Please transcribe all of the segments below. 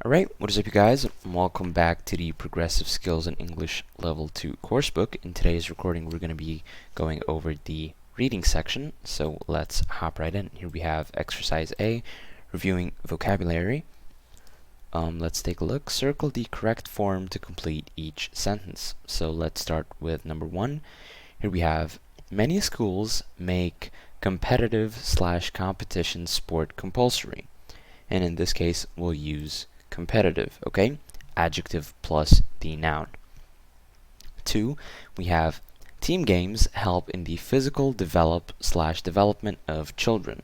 Alright, what is up you guys? Welcome back to the Progressive Skills in English Level 2 coursebook. In today's recording we're going to be going over the reading section, so let's hop right in. Here we have exercise A, reviewing vocabulary. Let's take a look. Circle the correct form to complete each sentence. So let's start with number 1. Here we have, many schools make competitive/competition sport compulsory. And in this case we'll use competitive, okay? Adjective plus the noun. 2, we have team games help in the physical development of children.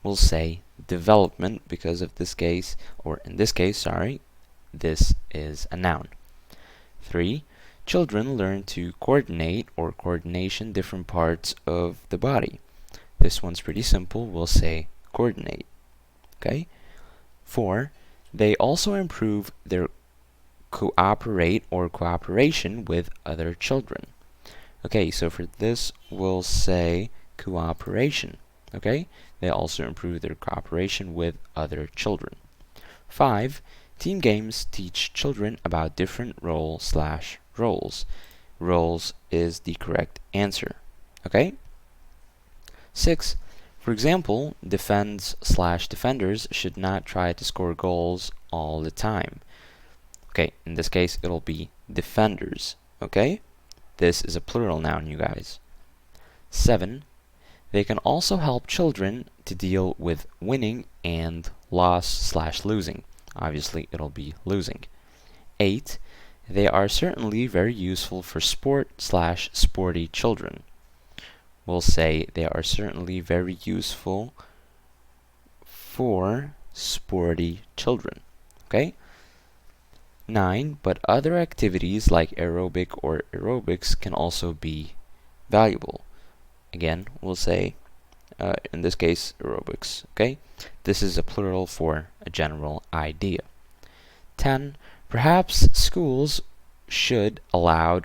We'll say development because of this case, or in this case, sorry, this is a noun. 3, children learn to coordinate or coordination different parts of the body. This one's pretty simple. We'll say coordinate, okay? 4, they also improve their cooperation with other children. Okay, so for this we'll say cooperation, okay? They also improve their cooperation with other children. 5, team games teach children about different roles. Roles is the correct answer, okay? 6, for example, defenders should not try to score goals all the time. Okay, in this case it'll be defenders, okay? This is a plural noun, you guys. 7, they can also help children to deal with winning and loss/losing. Obviously it'll be losing. 8, they are certainly very useful for sport/sporty children. We'll say they are certainly very useful for sporty children, okay? 9, but other activities like aerobics can also be valuable. Again, we'll say, in this case, aerobics, okay? This is a plural for a general idea. 10, perhaps schools should allow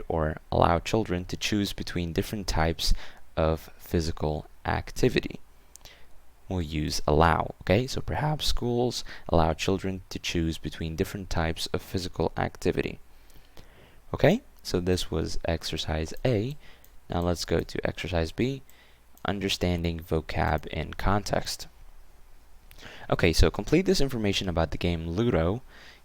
children to choose between different types of physical activity. We'll use allow, okay? So perhaps schools allow children to choose between different types of physical activity. Okay, so this was exercise A. Now let's go to exercise B, understanding vocab in context. Okay, so complete this information about the game Ludo.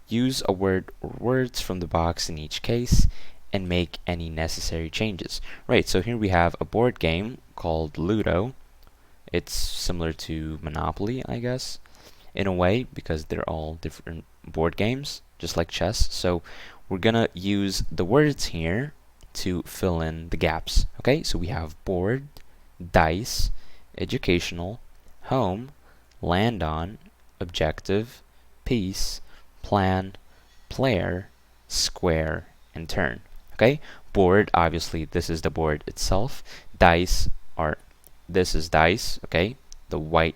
Use a word or words from the box in each case and make any necessary changes. Right, so here we have a board game called Ludo. It's similar to Monopoly, I guess, in a way, because they're all different board games, just like chess. So we're gonna use the words here to fill in the gaps. Okay, so we have board, dice, educational, home, land on, objective, piece, plan, player, square, and turn. Okay, board, obviously this is the board itself. Dice this is dice, okay, the white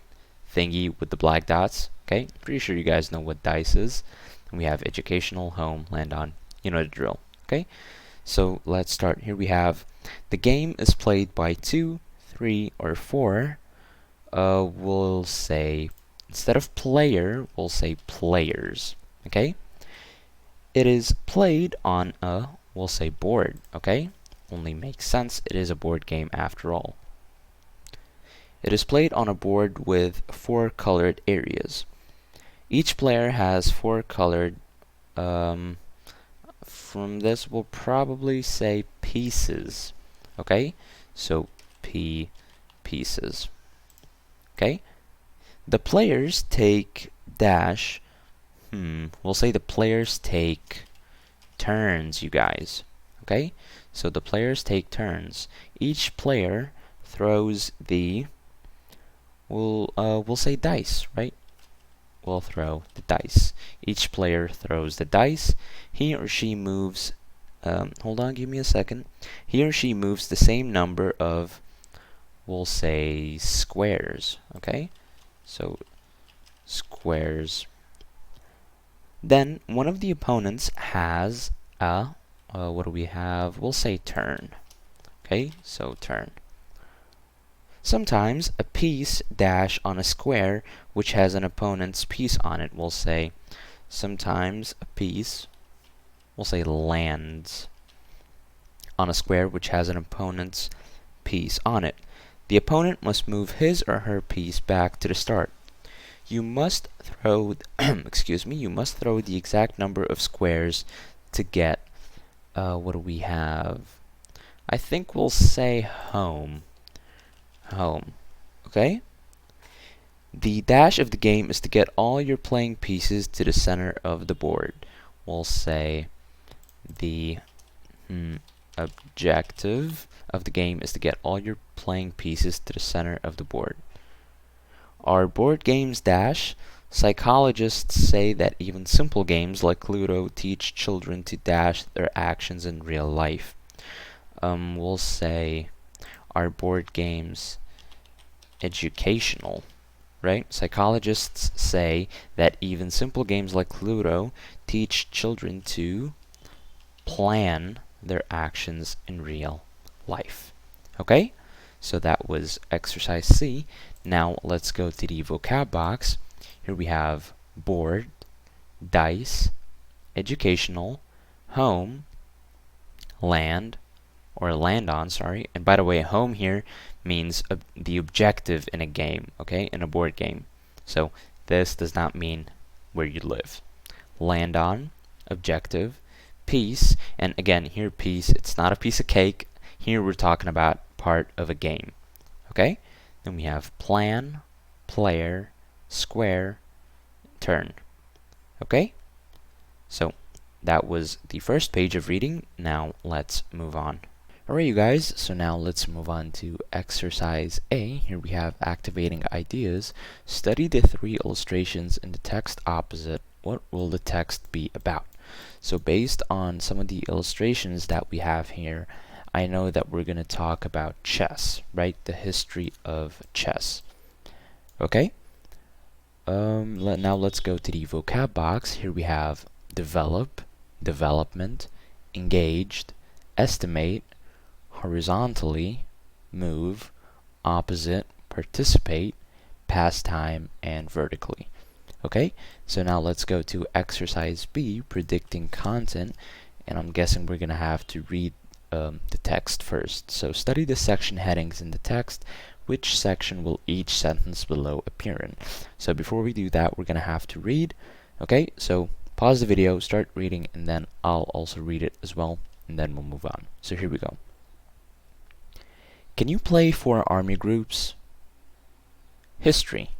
thingy with the black dots. Okay, pretty sure you guys know what dice is. And we have educational, home, land on, you know the drill. Okay, so let's start. Here we have, the game is played by 2, 3, or 4. We'll say, instead of player, we'll say players. Okay, it is played on a, we'll say board, okay? Only makes sense, it is a board game after all. It is played on a board with 4 colored areas. Each player has 4 colored, from this we'll probably say pieces, okay? So pieces, okay? The players take dash, we'll say the players take turns, you guys, okay? So the players take turns. Each player throws the, we'll say dice, right? We'll throw the dice. Each player throws the dice. He or she moves, hold on, give me a second. He or she moves the same number of, we'll say squares, okay? So squares. Then one of the opponents has a, what do we have? We'll say turn. Okay, so turn. Sometimes a piece dash on a square which has an opponent's piece on it will say sometimes a piece, we'll say, lands on a square which has an opponent's piece on it. The opponent must move his or her piece back to the start. You must throw, you must throw the exact number of squares to get, what do we have? I think we'll say home. Home. Okay? The dash of the game is to get all your playing pieces to the center of the board. We'll say the objective of the game is to get all your playing pieces to the center of the board. Are board games dash? Psychologists say that even simple games like Ludo teach children to dash their actions in real life. We'll say, are board games educational? Right? Psychologists say that even simple games like Ludo teach children to plan their actions in real life. Okay? So that was exercise C. Now let's go to the vocab box. Here we have board, dice, educational, home, land, or land on, sorry. And by the way, home here means the objective in a game, okay, in a board game. So this does not mean where you live. Land on, objective, piece, and again, here piece, it's not a piece of cake. Here we're talking about part of a game, okay? Then we have plan, player, square, turn, okay? So that was the first page of reading. Now let's move on. Alright, you guys, so now let's move on to exercise A. Here we have activating ideas. Study the 3 illustrations in the text opposite. What will the text be about? So based on some of the illustrations that we have here, I know that we're going to talk about chess, right? The history of chess. Okay? Now let's go to the vocab box. Here we have develop, development, engaged, estimate, horizontally, move, opposite, participate, pastime, and vertically. Okay, so now let's go to exercise B, predicting content, and I'm guessing we're going to have to read the text first. So study the section headings in the text. Which section will each sentence below appear in? So before we do that, we're going to have to read. Okay, so pause the video, start reading, and then I'll also read it as well, and then we'll move on. So here we go. Can you play 4 army groups? History.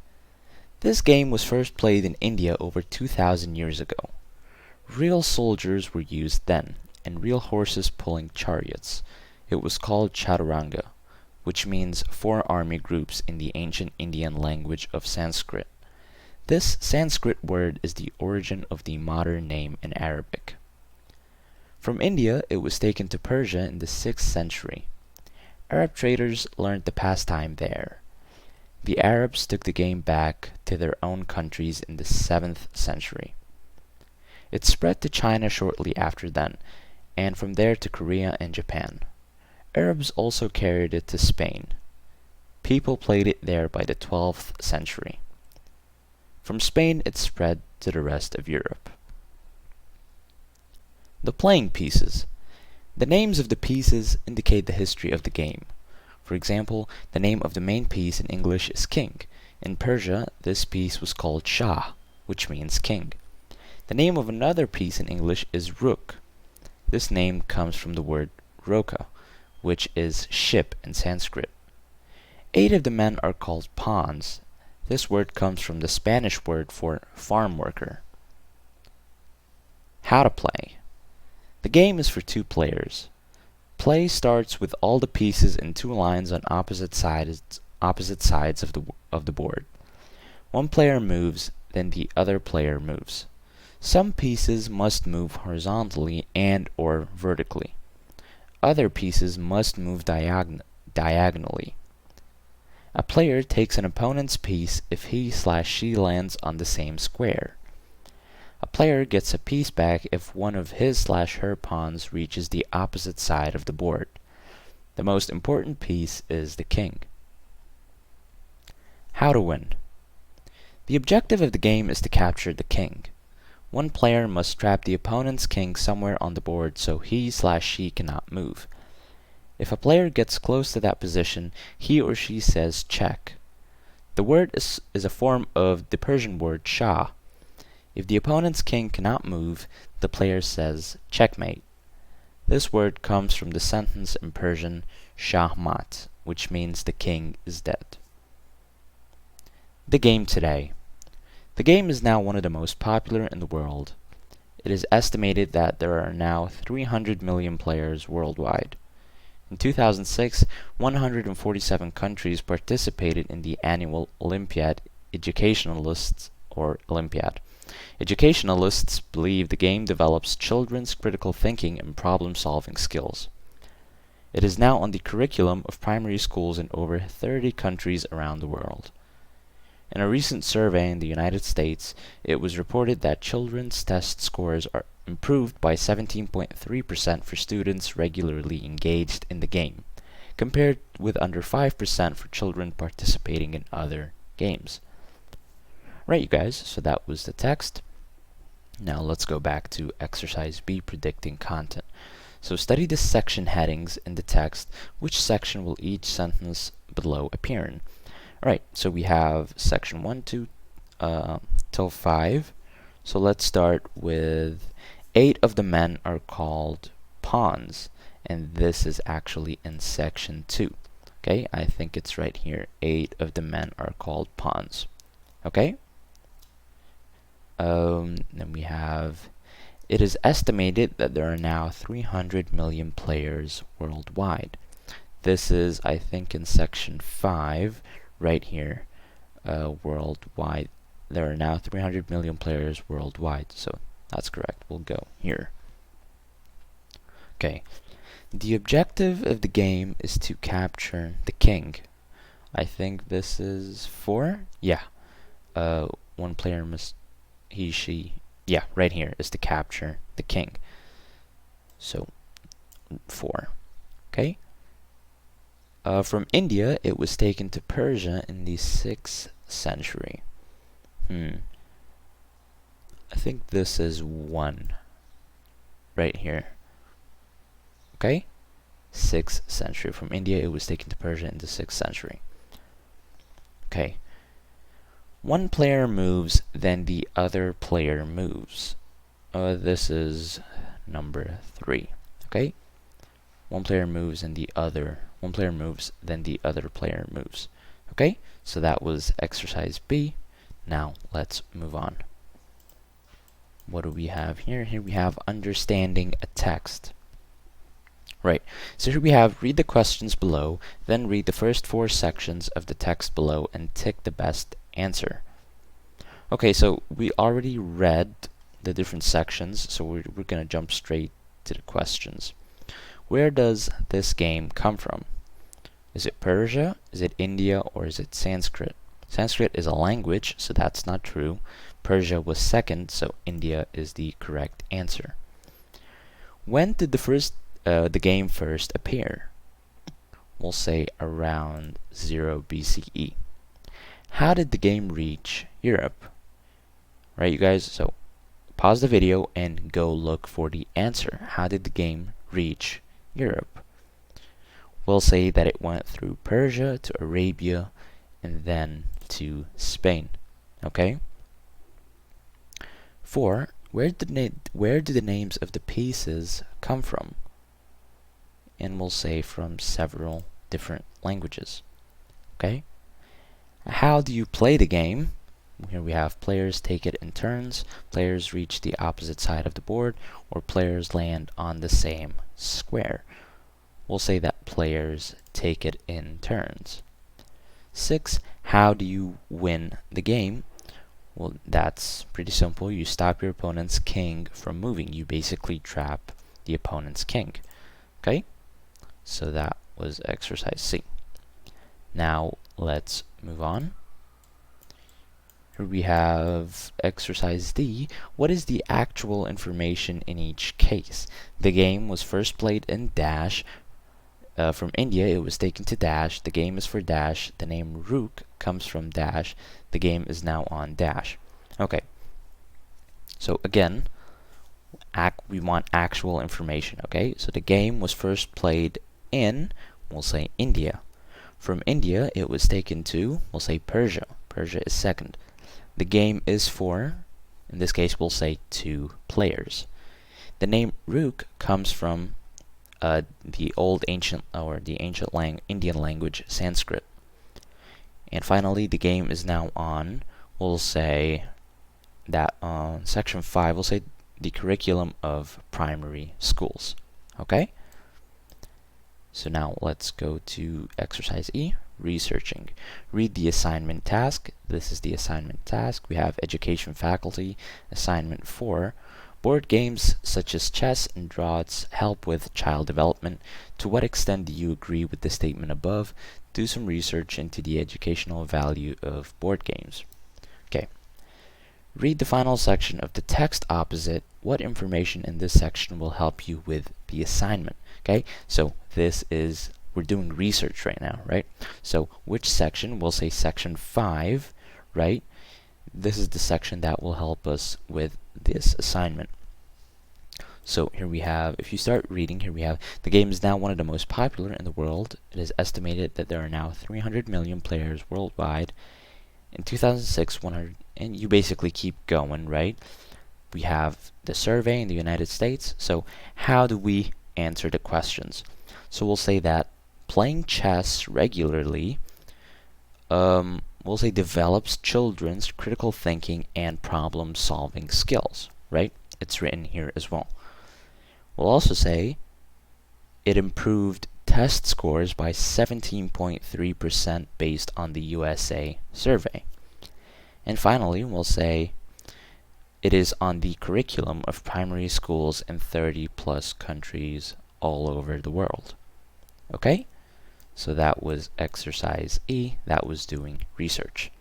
This game was first played in India over 2,000 years ago. Real soldiers were used then, and real horses pulling chariots. It was called chaturanga, which means 4 army groups in the ancient Indian language of Sanskrit. This Sanskrit word is the origin of the modern name in Arabic. From India, it was taken to Persia in the 6th century. Arab traders learned the pastime there. The Arabs took the game back to their own countries in the 7th century. It spread to China shortly after then, and from there to Korea and Japan. Arabs also carried it to Spain. People played it there by the 12th century. From Spain, it spread to the rest of Europe. The playing pieces. The names of the pieces indicate the history of the game. For example, the name of the main piece in English is king. In Persia, this piece was called Shah, which means king. The name of another piece in English is Rook. This name comes from the word roka, which is ship in Sanskrit. 8 of the men are called pawns. This word comes from the Spanish word for farm worker. How to play. The game is for 2 players. Play starts with all the pieces in 2 lines on opposite sides of the board. One player moves, then the other player moves. Some pieces must move horizontally and or vertically. Other pieces must move diagonally. A player takes an opponent's piece if he/she lands on the same square. A player gets a piece back if one of his/her pawns reaches the opposite side of the board. The most important piece is the king. How to win. The objective of the game is to capture the king. One player must trap the opponent's king somewhere on the board so he/she cannot move. If a player gets close to that position, he or she says check. The word is a form of the Persian word shah. If the opponent's king cannot move, the player says checkmate. This word comes from the sentence in Persian shahmat, which means the king is dead. The game today. The game is now one of the most popular in the world. It is estimated that there are now 300 million players worldwide. In 2006, 147 countries participated in the annual Olympiad Educationalists or Olympiad. Educationalists believe the game develops children's critical thinking and problem-solving skills. It is now on the curriculum of primary schools in over 30 countries around the world. In a recent survey in the United States, it was reported that children's test scores are improved by 17.3% for students regularly engaged in the game, compared with under 5% for children participating in other games. Right, you guys, so that was the text. Now let's go back to exercise B, predicting content. So study the section headings in the text. Which section will each sentence below appear in? Alright, so we have section 1, 2 till 5. So let's start with 8 of the men are called pawns, and this is actually in section 2. Okay, I think it's right here. 8 of the men are called pawns. Okay? Then we have, it is estimated that there are now 300 million players worldwide. This is, I think, in section 5, right here. Worldwide. There are now 300 million players worldwide, so that's correct. We'll go here. Okay. The objective of the game is to capture the king. I think this is 4? Yeah. One player must, yeah, right here is to capture the king. So, 4. Okay. From India, it was taken to Persia in the 6th century. I think this is 1. Right here. Okay? 6th century. From India, it was taken to Persia in the 6th century. Okay. One player moves, then the other player moves. This is number 3. Okay? One player moves and one player moves, then the other player moves. Okay? So that was exercise B. Now let's move on. What do we have here? Here we have understanding a text. Right. So here we have read the questions below, then read the first 4 sections of the text below and tick the best answer. Okay, so we already read the different sections, so we're going to jump straight to the questions. Where does this game come from? Is it Persia, is it India, or is it Sanskrit? Sanskrit is a language, so that's not true. Persia was second, so India is the correct answer. When did the game first appear? We'll say around 0 BCE. How did the game reach Europe? Right, you guys, so pause the video and go look for the answer. How did the game reach Europe? We'll say that it went through Persia to Arabia and then to Spain. Okay? 4. Where do the names of the pieces come from? And we'll say from several different languages. Okay? How do you play the game? Here we have players take it in turns, players reach the opposite side of the board, or players land on the same square. We'll say that players take it in turns. 6. How do you win the game? Well, that's pretty simple. You stop your opponent's king from moving. You basically trap the opponent's king. Okay? So that was exercise C. Now let's move on. Here we have exercise D. What is the actual information in each case? The game was first played in Dash. From India, it was taken to Dash. The game is for Dash. The name Rook comes from Dash. The game is now on Dash. Okay. So again, we want actual information, okay? So the game was first played in, we'll say India. From India, it was taken to, we'll say Persia. Persia is second. The game is for, in this case, we'll say 2 players. The name Rook comes from the ancient Indian language, Sanskrit. And finally, the game is now on, we'll say that section 5, we'll say the curriculum of primary schools. Okay? So now let's go to exercise E, researching. Read the assignment task. This is the assignment task. We have education faculty, assignment 4. Board games such as chess and draughts help with child development. To what extent do you agree with the statement above? Do some research into the educational value of board games. Okay. Read the final section of the text opposite. What information in this section will help you with the assignment? Okay, so we're doing research right now, right? So which section? We'll say section 5, right? This is the section that will help us with this assignment. So here we have, if you start reading, here we have, the game is now one of the most popular in the world. It is estimated that there are now 300 million players worldwide. In 2006, and you basically keep going, right? We have the survey in the United States. So how do we answer the questions? So we'll say that playing chess regularly, we'll say develops children's critical thinking and problem-solving skills, right? It's written here as well. We'll also say it improved test scores by 17.3% based on the USA survey. And finally, we'll say it is on the curriculum of primary schools in 30+ countries all over the world. Okay? So that was exercise E. That was doing research.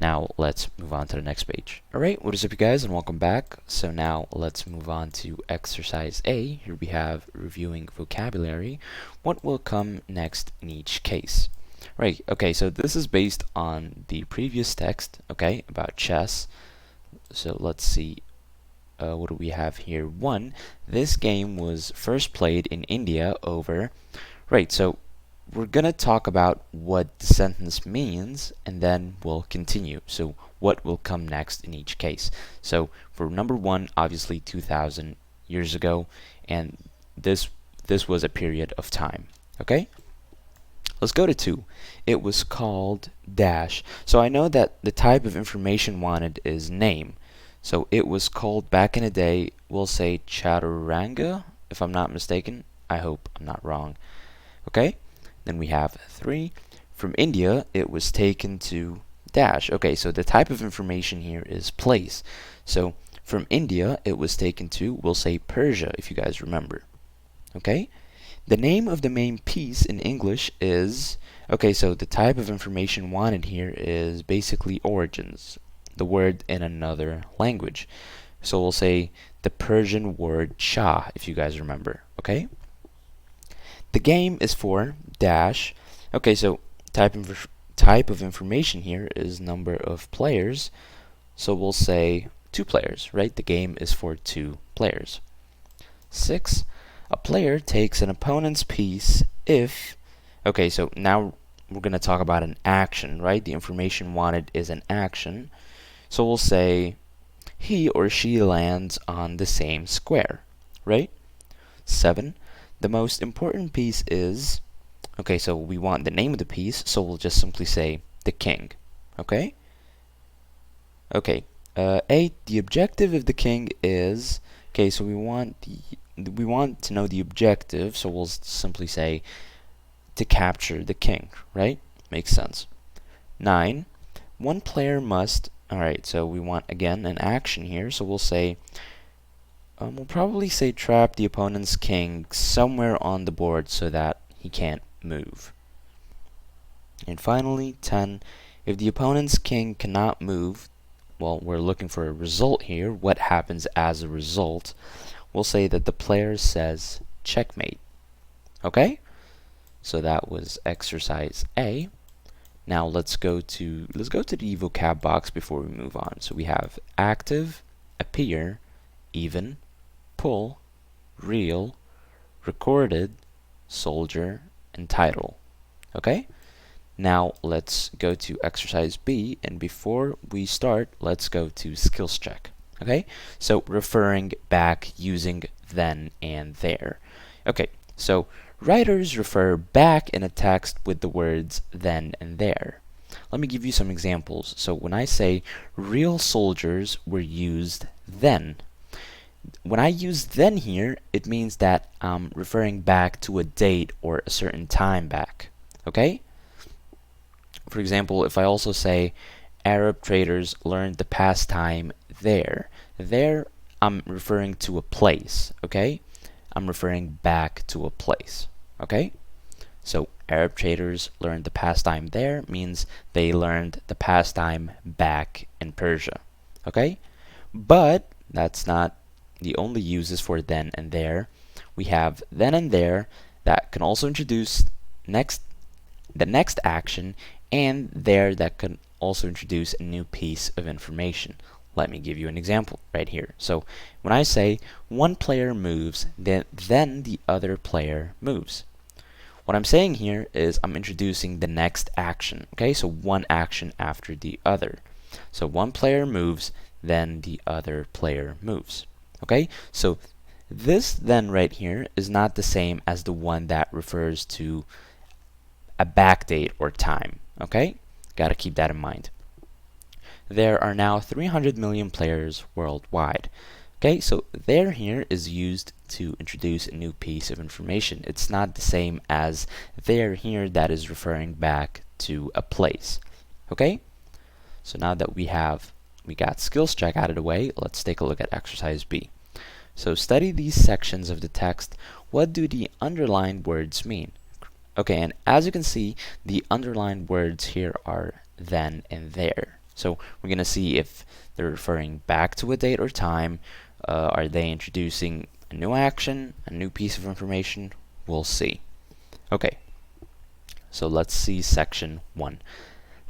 Now let's move on to the next page. Alright, what is up you guys, and welcome back. So now let's move on to exercise A. Here we have reviewing vocabulary. What will come next in each case? Right, okay, so this is based on the previous text, okay, about chess. So let's see, what do we have here? 1, this game was first played in India over, right, so we're going to talk about what the sentence means, and then we'll continue. So what will come next in each case. So for number 1, obviously 2,000 years ago, and this was a period of time, okay? Let's go to 2. It was called dash. So I know that the type of information wanted is name. So it was called, back in the day, we'll say chaturanga, if I'm not mistaken. I hope I'm not wrong. Okay? Then we have 3. From India, it was taken to dash. Okay, so the type of information here is place. So from India, it was taken to, we'll say Persia, if you guys remember. Okay? The name of the main piece in English is, okay, so the type of information wanted here is basically origins, the word in another language. So we'll say the Persian word Shah, if you guys remember, okay? The game is for dash. Okay, so type of information here is number of players. So we'll say 2 players, right? The game is for 2 players. 6. A player takes an opponent's piece if, okay, so now we're going to talk about an action, right? The information wanted is an action. So we'll say he or she lands on the same square, right? 7. The most important piece is, okay, so we want the name of the piece, so we'll just simply say the king, okay? Okay, 8. The objective of the king is, okay, so we want to know the objective, so we'll simply say to capture the king, right? Makes sense. 9. One player must, alright, so we want, again, an action here, so we'll say, we'll probably say trap the opponent's king somewhere on the board so that he can't move. And finally, 10. If the opponent's king cannot move, well, we're looking for a result here. What happens as a result? We'll say that the player says checkmate. Okay? So that was exercise A. Now let's go to the vocab box before we move on. So we have active, appear, even, pull, real, recorded, soldier, and title. Okay? Now let's go to exercise B, and before we start, let's go to skills check. Okay? So referring back using then and there. Okay, so writers refer back in a text with the words then and there. Let me give you some examples. So when I say real soldiers were used then, when I use then here, it means that I'm referring back to a date or a certain time back. Okay? For example, if I also say Arab traders learned the pastime there, there I'm referring to a place. Okay? I'm referring back to a place. Okay? So Arab traders learned the pastime there means they learned the pastime back in Persia. Okay? But that's not the only uses for then and there. We have then and there that can also introduce the next action, and there that can also introduce a new piece of information. Let me give you an example right here. So when I say one player moves, then the other player moves. What I'm saying here is I'm introducing the next action. Okay, so one action after the other. So one player moves, then the other player moves. Okay, so this then right here is not the same as the one that refers to a backdate or time. Okay, gotta keep that in mind. There are now 300 million players worldwide. Okay, so there here is used to introduce a new piece of information. It's not the same as there here that is referring back to a place. Okay, so now that we got skills check out of the way, let's take a look at exercise B. So study these sections of the text. What do the underlined words mean? Okay, and as you can see, the underlined words here are then and there. So we're going to see if they're referring back to a date or time. Are they introducing a new action, a new piece of information? We'll see. Okay, so let's see section 1.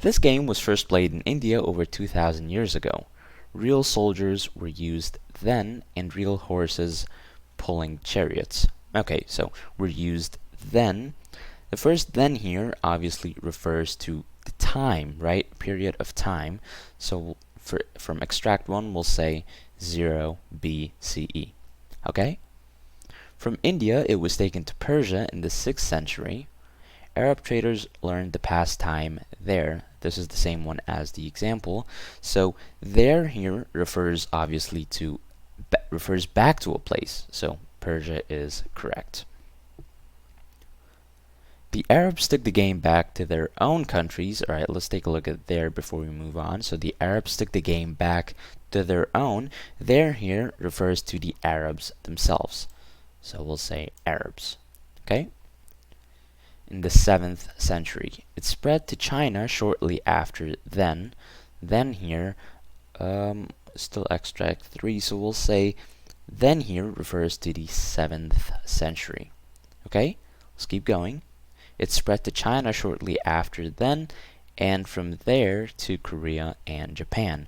This game was first played in India over 2,000 years ago. Real soldiers were used then, and real horses pulling chariots. Okay, so were used then. The first then here obviously refers to the time, right? Period of time. So from extract 1, we'll say 0 BCE. Okay? From India, it was taken to Persia in the 6th century. Arab traders learned the pastime there. This is the same one as the example. So there here refers obviously to refers back to a place. So Persia is correct. The Arabs took the game back to their own countries. All right, let's take a look at there before we move on. So the Arabs took the game back to their own. There here refers to the Arabs themselves. So we'll say Arabs. Okay? In the 7th century. It spread to China shortly after then. Then here, still extract 3, so we'll say then here refers to the 7th century. Okay, let's keep going. It spread to China shortly after then, and from there to Korea and Japan.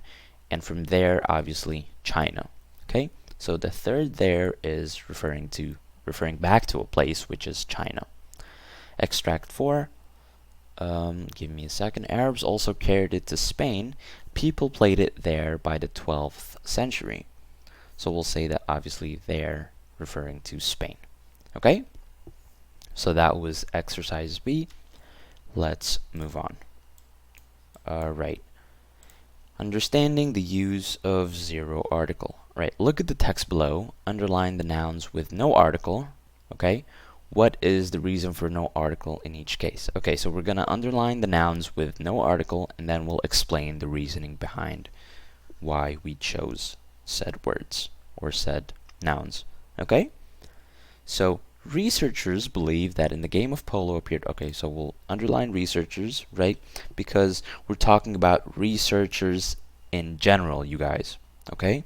And from there, obviously, China. Okay, so the third there is referring back to a place, which is China. Extract 4, give me a second. Arabs also carried it to Spain. People played it there by the 12th century. So we'll say that obviously there referring to Spain. Okay? So that was exercise B. Let's move on. Alright. Understanding the use of zero article. Right, look at the text below. Underline the nouns with no article. Okay? What is the reason for no article in each case? Okay, so we're going to underline the nouns with no article, and then we'll explain the reasoning behind why we chose said words or said nouns. Okay? So, researchers believe that in the game of polo appeared... Okay, so we'll underline researchers, right? Because we're talking about researchers in general, you guys. Okay?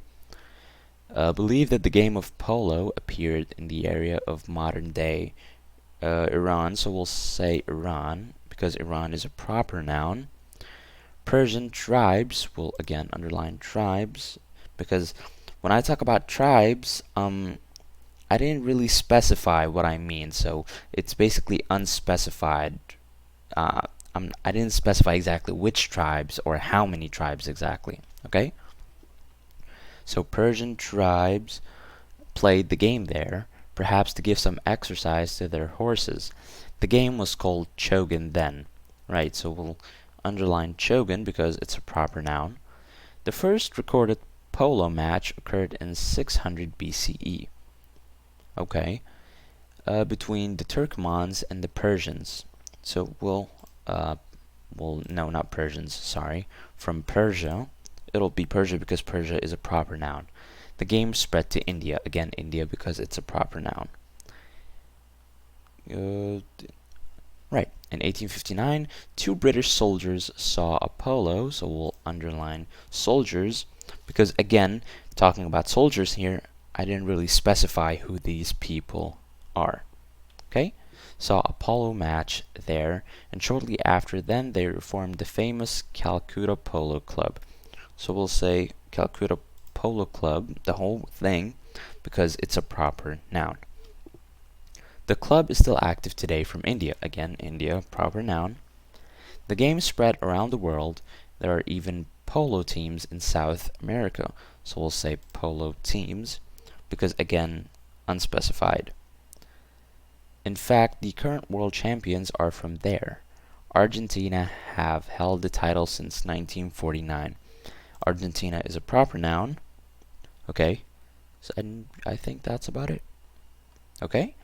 Believe that the game of polo appeared in the area of modern-day Iran, so we'll say Iran, because Iran is a proper noun. Persian tribes, we'll again underline tribes, because When I talk about tribes, I didn't really specify what I mean, so it's basically unspecified. Uh, I didn't specify exactly which tribes or how many tribes exactly. Okay? So Persian tribes played the game there, perhaps to give some exercise to their horses. The game was called Chogan then. Right, so we'll underline Chogan because it's a proper noun. The first recorded polo match occurred in 600 BCE. Okay, between the Turkomans and the Persians. So no, not Persians, sorry, from Persia. It'll be Persia because Persia is a proper noun. The game spread to India, again India because it's a proper noun. Right, in 1859, two British soldiers saw Apollo, so we'll underline soldiers, because again, talking about soldiers here, I didn't really specify who these people are. Okay? Saw Apollo match there, and shortly after then they formed the famous Calcutta Polo Club. So we'll say Calcutta Polo Club, the whole thing, because it's a proper noun. The club is still active today from India. Again, India, proper noun. The game spread around the world. There are even polo teams in South America. So we'll say polo teams, because again, unspecified. In fact, the current world champions are from there. Argentina have held the title since 1949. Argentina is a proper noun. Okay, so I think that's about it. Okay,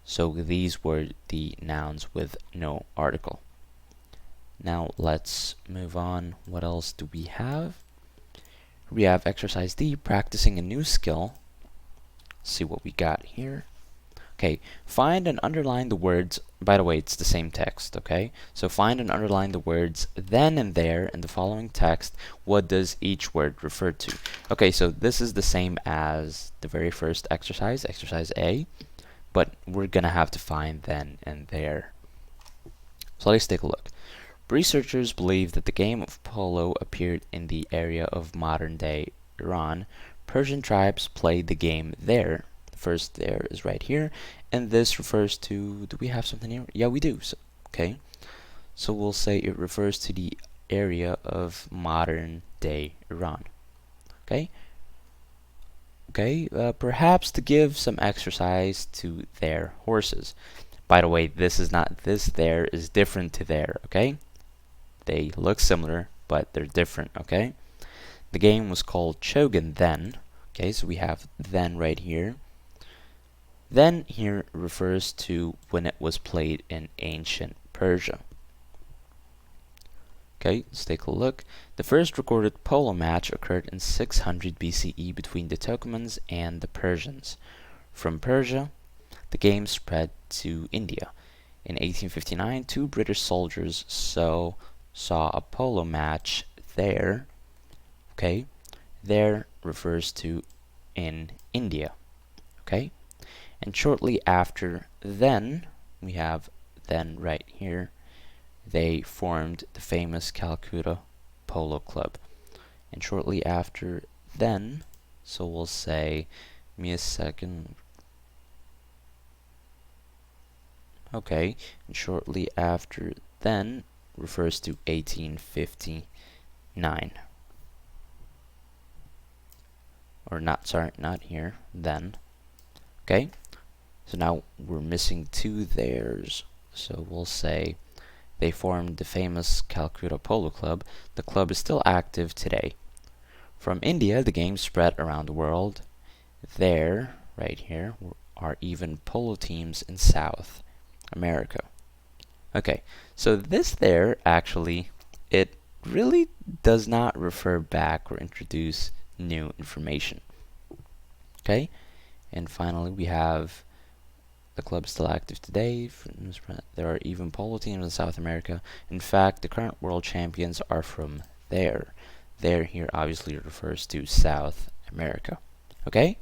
so these were the nouns with no article. Now let's move on. What else do we have? We have exercise D, practicing a new skill. Let's see what we got here. Okay, find and underline the words, by the way, it's the same text, okay? So find and underline the words then and there in the following text. What does each word refer to? Okay, so this is the same as the very first exercise, exercise A, but we're gonna have to find then and there. So let's take a look. Researchers believe that the game of polo appeared in the area of modern-day Iran. Persian tribes played the game there. First there is right here, and this refers to, do we have something here? Yeah, we do. So, okay, so we'll say it refers to the area of modern day Iran. Okay, perhaps to give some exercise to their horses. By the way, this is not, this there is different to there. Okay, they look similar but they're different. Okay, the game was called Chogan then. Okay, so we have then right here. Then here refers to when it was played in ancient Persia. Okay, let's take a look. The first recorded polo match occurred in 600 BCE between the Turkomans and the Persians. From Persia, the game spread to India. In 1859, two British soldiers saw a polo match there. Okay, there refers to in India. Okay, and shortly after then, we have then right here, they formed the famous Calcutta Polo Club. And shortly after then, so we'll say, give me a second. Okay, and shortly after then refers to 1859. Or not, sorry, not here, then. Okay, so now we're missing two theirs, so we'll say they formed the famous Calcutta Polo Club. The club is still active today. From India, the game spread around the world. There, right here, are even polo teams in South America. Okay, so this there, actually, it really does not refer back or introduce new information. Okay, and finally we have the club is still active today. There are even polo teams in South America. In fact, the current world champions are from there. There here obviously refers to South America. Okay?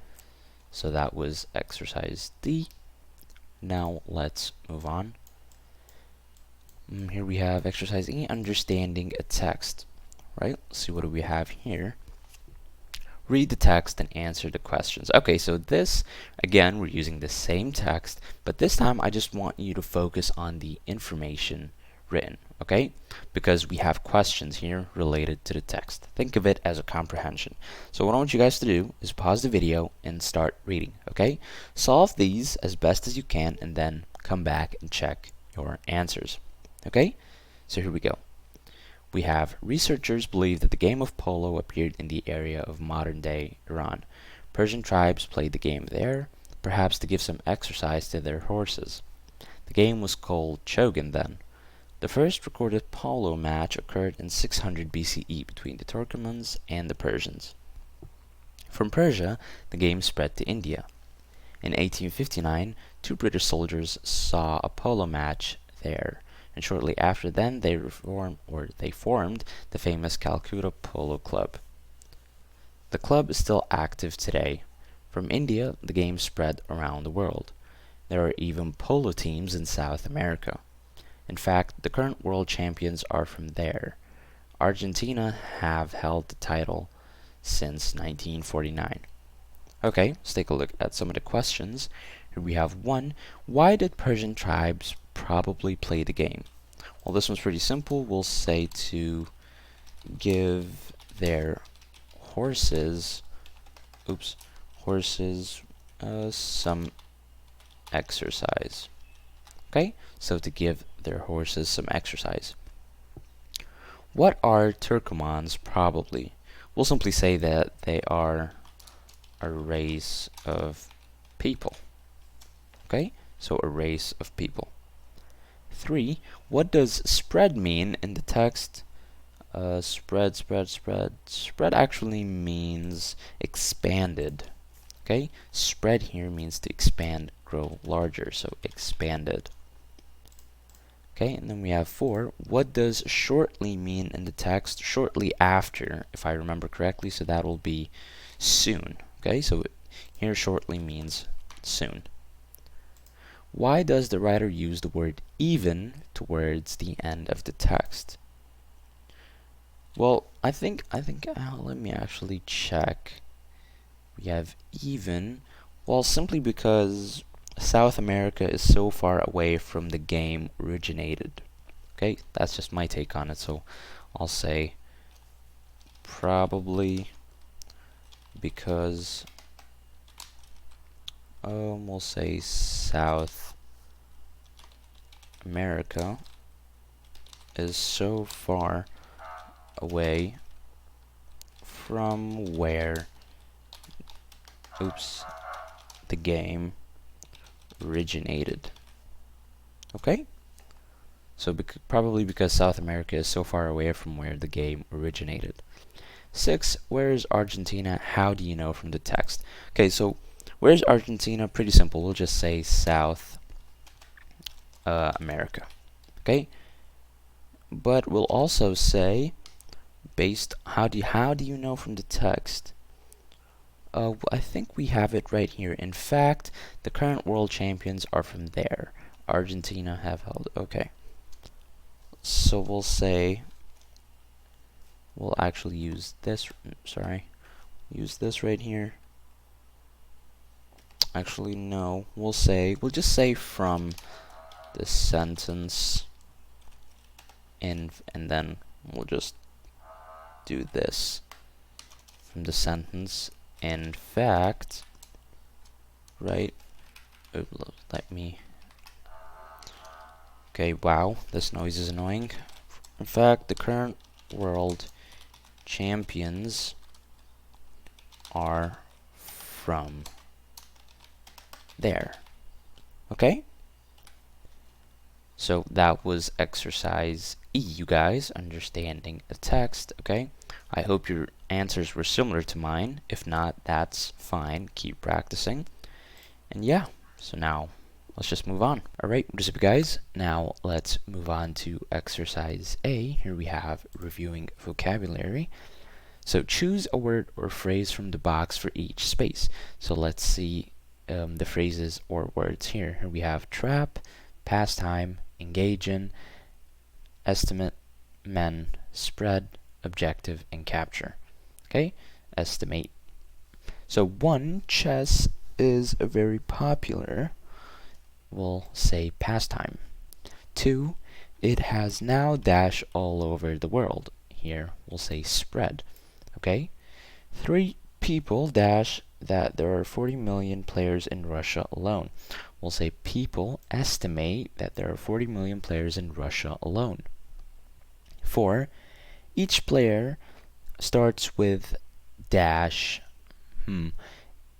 So that was exercise D. Now let's move on. Here we have exercise E, understanding a text. Right? Let's see what do we have here. read the text and answer the questions. Okay, so this, again, we're using the same text, but this time I just want you to focus on the information written, okay? Because we have questions here related to the text. Think of it as a comprehension. So what I want you guys to do is pause the video and start reading, okay? Solve these as best as you can and then come back and check your answers, okay? So here we go. We have researchers believe that the game of polo appeared in the area of modern-day Iran. Persian tribes played the game there, perhaps to give some exercise to their horses. The game was called chogan then. The first recorded polo match occurred in 600 BCE between the Turkomans and the Persians. From Persia, the game spread to India. In 1859, two British soldiers saw a polo match there, and shortly after then they formed the famous Calcutta Polo Club. The club is still active today. From India, the game spread around the world. There are even polo teams in South America. In fact, the current world champions are from there. Argentina have held the title since 1949. Okay, let's take a look at some of the questions. Here we have one. Why did Persian tribes probably play the game? Well, this one's pretty simple. We'll say to give their horses some exercise. Okay, so to give their horses some exercise. What are Turkomans probably? We'll simply say that they are a race of people. Okay, so a race of people. 3. What does spread mean in the text? Spread actually means expanded. Okay, spread here means to expand, grow larger, so expanded. Okay, and then we have 4. What does shortly mean in the text? Shortly after, if I remember correctly, so that will be soon. Okay, so here shortly means soon. Why does the writer use the word even towards the end of the text? Well, I think let me actually check. We have even, well, simply because South America is so far away from the game originated. Okay, that's just my take on it, so I'll say probably because we'll say South America is so far away from where the game originated. Okay, so probably because South America is so far away from where the game originated. 6. Where is Argentina? How do you know from the text? Okay, so where is Argentina? Pretty simple. We'll just say South America. Okay, but we'll also say based how do you know from the text? I think we have it right here. In fact, the current world champions are from there. Argentina have held. Okay, so we'll say we'll actually use this. Use this right here. Actually, no. We'll just say from the sentence, and then we'll just do this from the sentence. In fact, right? Let me. Okay, wow, this noise is annoying. In fact, the current world champions are from there. Okay? So that was exercise E, you guys, understanding the text, okay? I hope your answers were similar to mine. If not, that's fine. Keep practicing. And yeah, so now let's just move on. Alright, what is up, guys? Now let's move on to exercise A. Here we have reviewing vocabulary. So choose a word or phrase from the box for each space. So let's see the phrases or words here. Here we have trap, pastime, engage in, estimate, men, spread, objective, and capture. Okay, estimate So 1, chess is a very popular, we'll say, pastime. 2, it has now dash all over the world. Here we'll say spread. Okay? 3, people dash that there are 40 million players in Russia alone. We'll say people estimate that there are 40 million players in Russia alone. 4, each player starts with dash.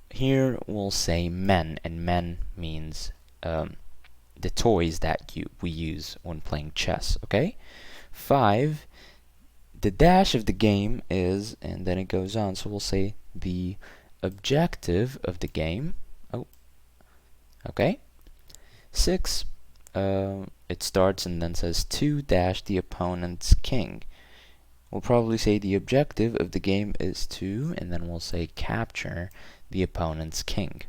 Here we'll say men, and men means the toys that we use when playing chess. Okay? 5, the dash of the game is, and then it goes on, so we'll say the objective of the game. Oh, okay. 6, it starts and then says to dash the opponent's king. We'll probably say the objective of the game is to, and then we'll say capture the opponent's king.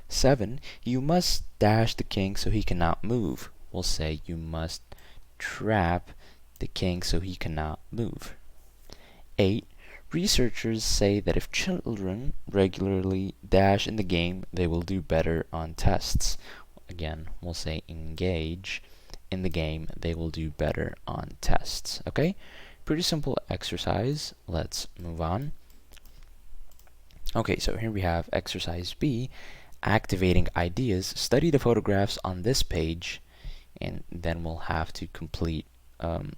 7, you must dash the king so he cannot move. We'll say you must trap the king so he cannot move. 8, researchers say that if children regularly dash in the game, they will do better on tests. Again, we'll say engage in the game, they will do better on tests. Okay? Pretty simple exercise. Let's move on. Okay, so here we have exercise B, activating ideas. Study the photographs on this page, and then we'll have to complete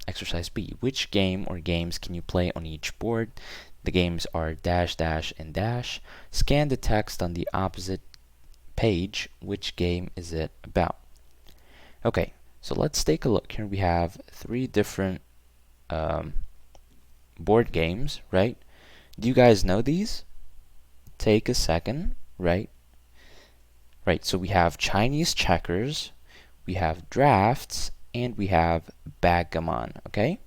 exercise B. Which game or games can you play on each board? The games are dash, dash, and dash. Scan the text on the opposite page. Which game is it about? Okay, so let's take a look. Here we have 3 different board games, right? Do you guys know these? Take a second, right? Right, so we have Chinese checkers, we have drafts, and we have backgammon, okay?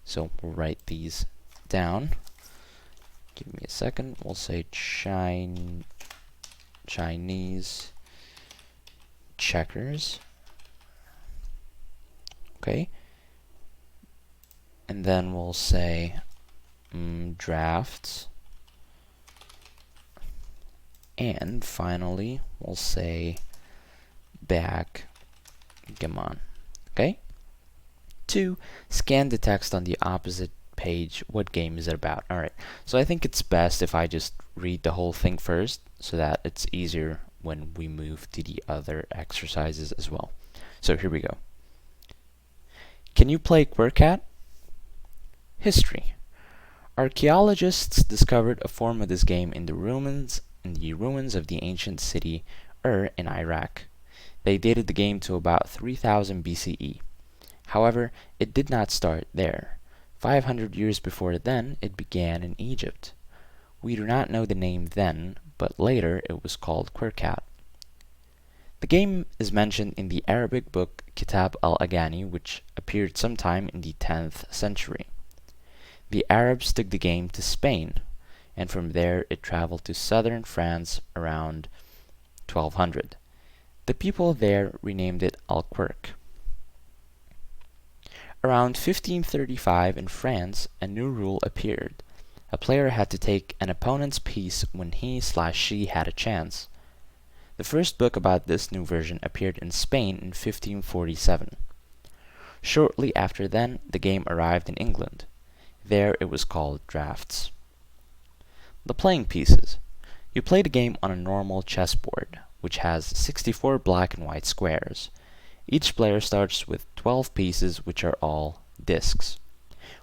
So we'll write these down. Give me a second. We'll say Chinese checkers, okay? And then we'll say drafts. And finally, we'll say backgammon. Okay? 2, scan the text on the opposite page. What game is it about? Alright, so I think it's best if I just read the whole thing first so that it's easier when we move to the other exercises as well. So here we go. Can you play Quercat? History. Archaeologists discovered a form of this game in the ruins of the ancient city in Iraq. They dated the game to about 3000 BCE. However, it did not start there. 500 years before then, it began in Egypt. We do not know the name then, but later it was called Quercat. The game is mentioned in the Arabic book Kitab al-Aghani, which appeared sometime in the 10th century. The Arabs took the game to Spain, and from there it traveled to southern France around 1200. The people there renamed it Alquerque. Around 1535 in France, a new rule appeared. A player had to take an opponent's piece when he/she had a chance. The first book about this new version appeared in Spain in 1547. Shortly after then, the game arrived in England. There it was called drafts. The playing pieces. You play the game on a normal chessboard, which has 64 black and white squares. Each player starts with 12 pieces, which are all discs.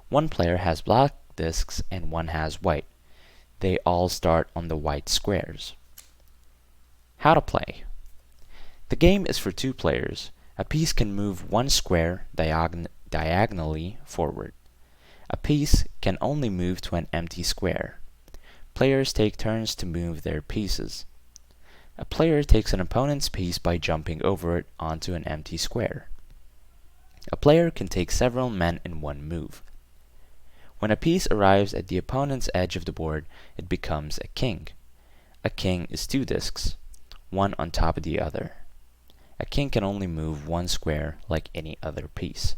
One player has black discs and one has white. They all start on the white squares. How to play. The game is for 2 players. A piece can move 1 square diagonally forward. A piece can only move to an empty square. Players take turns to move their pieces. A player takes an opponent's piece by jumping over it onto an empty square. A player can take several men in one move. When a piece arrives at the opponent's edge of the board, it becomes a king. A king is 2 discs, one on top of the other. A king can only move 1 square like any other piece.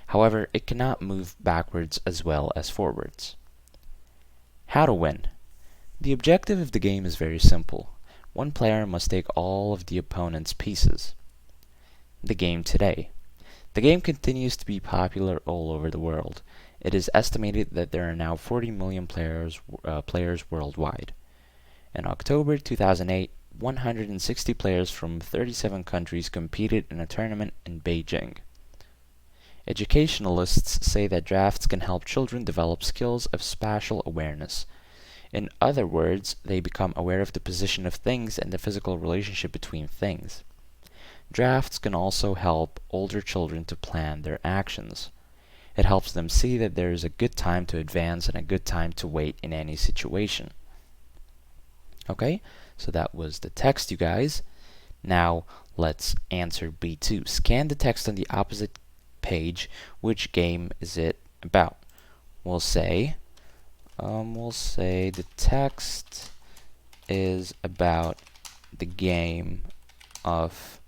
However, it cannot move backwards as well as forwards. How to win. The objective of the game is very simple. One player must take all of the opponent's pieces. The game today. The game continues to be popular all over the world. It is estimated that there are now 40 million players worldwide. In October 2008, 160 players from 37 countries competed in a tournament in Beijing. Educationalists say that drafts can help children develop skills of spatial awareness. In other words, they become aware of the position of things and the physical relationship between things. Drafts can also help older children to plan their actions. It helps them see that there is a good time to advance and a good time to wait in any situation. Okay, so that was the text, you guys. Now let's answer B2. Scan the text on the opposite page. Which game is it about? We'll say the text is about the game of,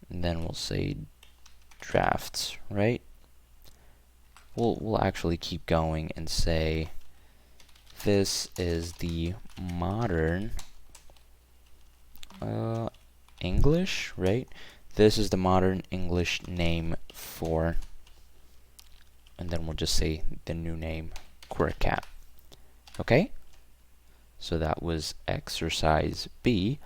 and then we'll say drafts, right? We'll actually keep going and say this is the modern English, right? This is the modern English name for, and then we'll just say the new name, QuirkCat. Okay? So that was exercise B.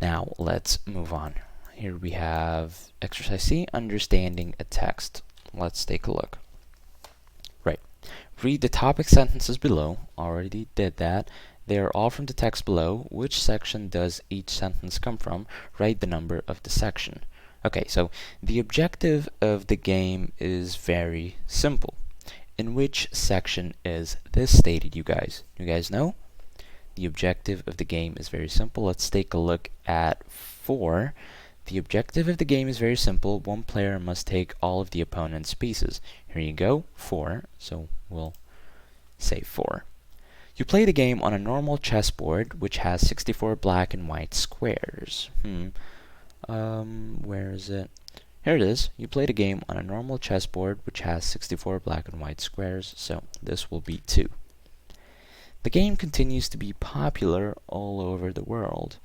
Now let's move on. Here we have exercise C, understanding a text. Let's take a look. Right. Read the topic sentences below. Already did that. They are all from the text below. Which section does each sentence come from? Write the number of the section. Okay, so the objective of the game is very simple. In which section is this stated, you guys? You guys know? The objective of the game is very simple. Let's take a look at 4. The objective of the game is very simple. One player must take all of the opponent's pieces. Here you go, 4. So we'll say 4. You play the game on a normal chessboard, which has 64 black and white squares. Where is it? Here it is. You play the game on a normal chessboard, which has 64 black and white squares, so this will be 2. The game continues to be popular all over the world.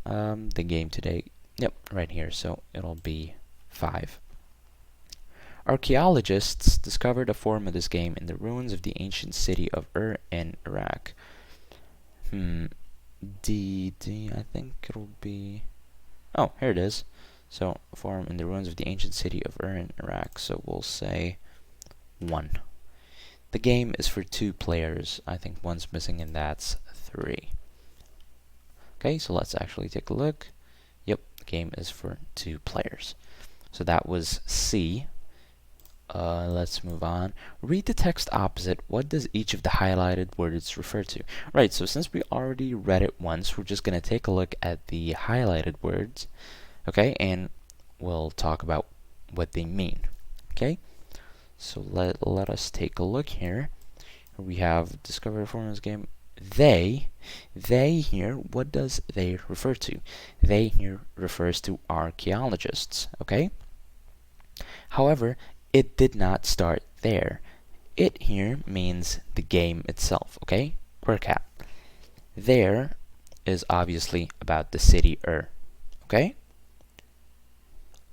The game today, yep, right here, so it'll be 5. Archaeologists discovered a form of this game in the ruins of the ancient city of Ur in Iraq. D, I think it'll be... Oh, here it is. So, a form in the ruins of the ancient city of Ur in Iraq. So we'll say 1. The game is for 2 players. I think one's missing, and that's 3. Okay, so let's actually take a look. Yep, the game is for 2 players. So that was C. Let's move on. Read the text opposite. What does each of the highlighted words refer to? Right, so since we already read it once, we're just going to take a look at the highlighted words, okay, and we'll talk about what they mean, okay? So let us take a look here. We have discovered a form of this game. They here, what does they refer to? They here refers to archaeologists, okay? However, it did not start there. It here means the game itself, okay? QuirkCat. There is obviously about the city Ur, okay?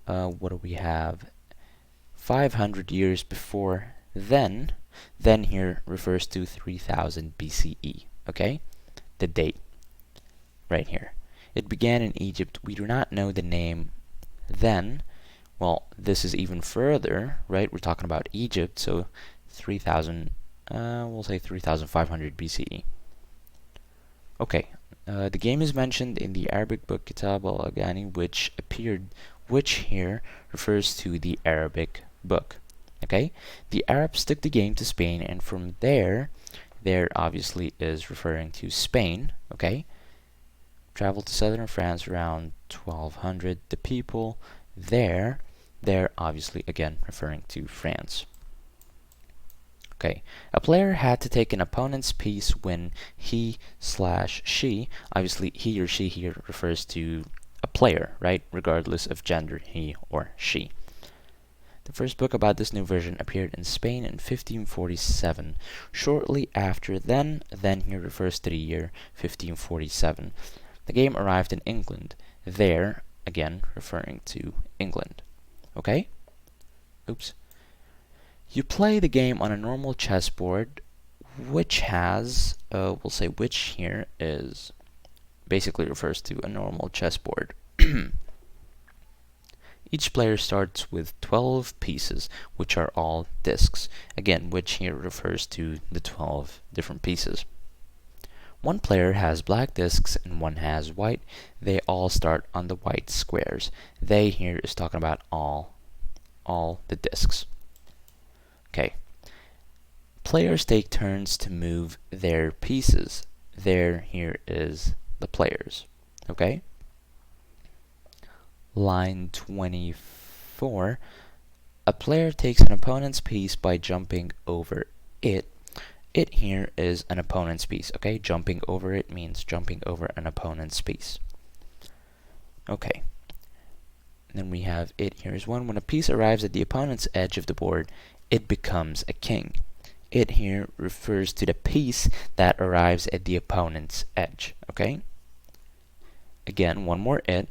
What do we have? 500 years before then here refers to 3000 BCE, okay? The date, right here. It began in Egypt. We do not know the name then. Well, this is even further, right? We're talking about Egypt, so 3000, we'll say 3500 BCE. Okay, the game is mentioned in the Arabic book Kitab al-Aghani, which here refers to the Arabic book. Okay, the Arabs took the game to Spain, and from there obviously is referring to Spain. Okay, traveled to southern France around 1200. The people there obviously again referring to France. Okay, a player had to take an opponent's piece when he/she, obviously he or she here refers to a player, right? Regardless of gender, he or she. The first book about this new version appeared in Spain in 1547. Shortly after then here refers to the year 1547. The game arrived in England. There, again, referring to England. Okay? Oops. You play the game on a normal chessboard, which has, we'll say which here is, basically refers to a normal chessboard. Each player starts with 12 pieces, which are all discs. Again, which here refers to the 12 different pieces. One player has black discs and one has white. They all start on the white squares. They here is talking about all the discs. Okay. Players take turns to move their pieces. There here is the players. Okay? Line 24. A player takes an opponent's piece by jumping over it. It here is an opponent's piece. Okay? Jumping over it means jumping over an opponent's piece. Okay. And then we have it here is one. When a piece arrives at the opponent's edge of the board, it becomes a king. It here refers to the piece that arrives at the opponent's edge. Okay? Again, one more it.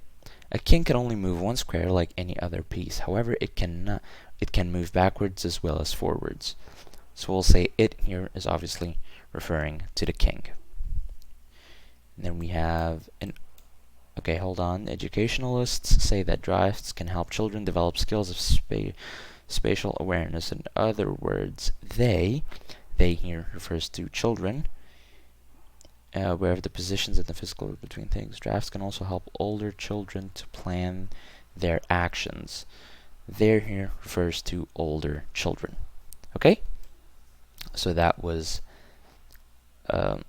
A king can only move one square like any other piece. However, it can move backwards as well as forwards. So we'll say it here is obviously referring to the king. And then we have an okay, hold on. Educationalists say that drafts can help children develop skills of spatial awareness. In other words, they here refers to children. Aware of the positions and the physical between things. Drafts can also help older children to plan their actions. There here refers to older children. Okay? So that was the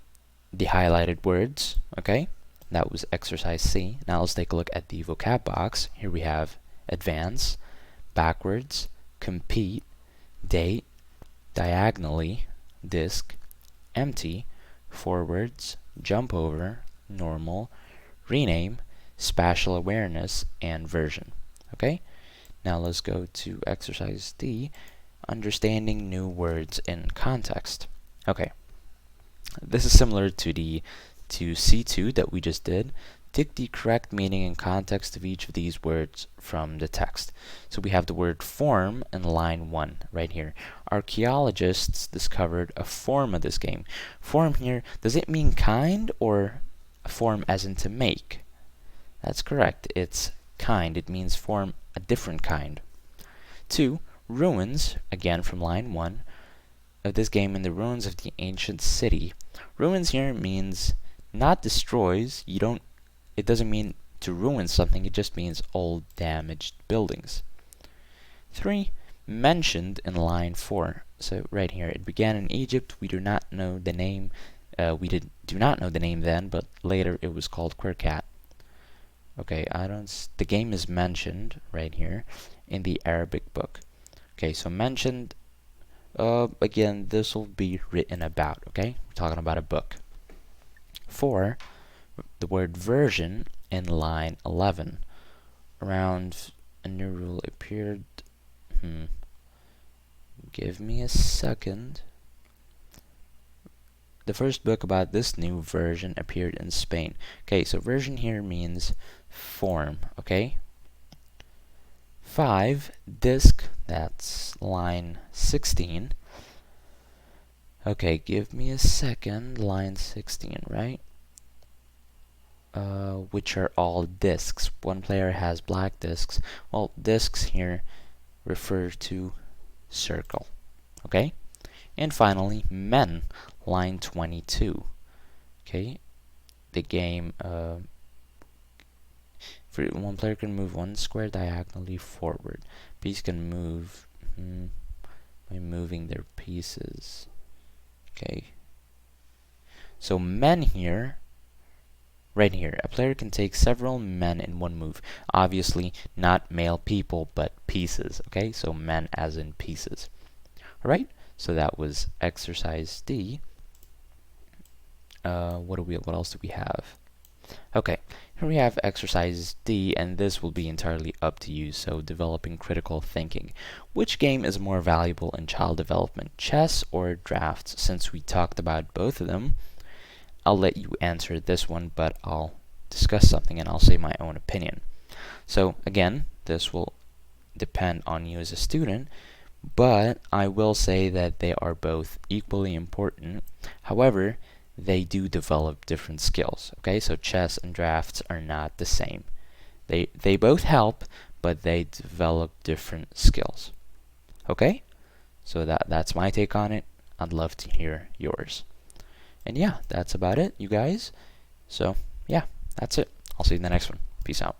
highlighted words. Okay? That was exercise C. Now let's take a look at the vocab box. Here we have advance, backwards, compete, date, diagonally, disc, empty, forwards, jump over, normal, rename, spatial awareness, and version. Okay? Now let's go to exercise D, understanding new words in context. Okay. This is similar to C2 that we just did. Take the correct meaning and context of each of these words from the text. So we have the word form in line 1 right here. Archaeologists discovered a form of this game. Form here, does it mean kind or form as in to make? That's correct. It's kind. It means form a different kind. 2. Ruins, again from line 1, of this game in the ruins of the ancient city. Ruins here means not destroys. It doesn't mean to ruin something, it just means old damaged buildings. 3. Mentioned in line 4. So right here, it began in Egypt. We do not know the name. Do not know the name then, but later it was called Quercat. Okay, the game is mentioned right here in the Arabic book. Okay, so mentioned, again, this will be written about, okay? We're talking about a book. 4. The word version in line 11. Around a new rule appeared. Give me a second. The first book about this new version appeared in Spain. Okay, so version here means form, okay? 5. Disc, that's line 16. Okay, give me a second. Line 16, right? Which are all discs. One player has black discs. Well, discs here refer to circle. Okay? And finally, men, line 22. Okay? The game, one player can move one square diagonally forward. Piece can move by moving their pieces. Okay. So men here, right here, a player can take several men in one move. Obviously, not male people, but pieces. Okay, so men as in pieces. Alright, so that was exercise D. What else do we have? Okay, Here we have exercise D, and this will be entirely up to you, so developing critical thinking. Which game is more valuable in child development, chess or drafts? Since we talked about both of them, I'll let you answer this one, but I'll discuss something and I'll say my own opinion. So again, this will depend on you as a student, but I will say that they are both equally important. However, they do develop different skills. Okay, so chess and drafts are not the same. They both help, but they develop different skills. Okay, so that's my take on it. I'd love to hear yours. And yeah, that's about it, you guys. So yeah, that's it. I'll see you in the next one. Peace out.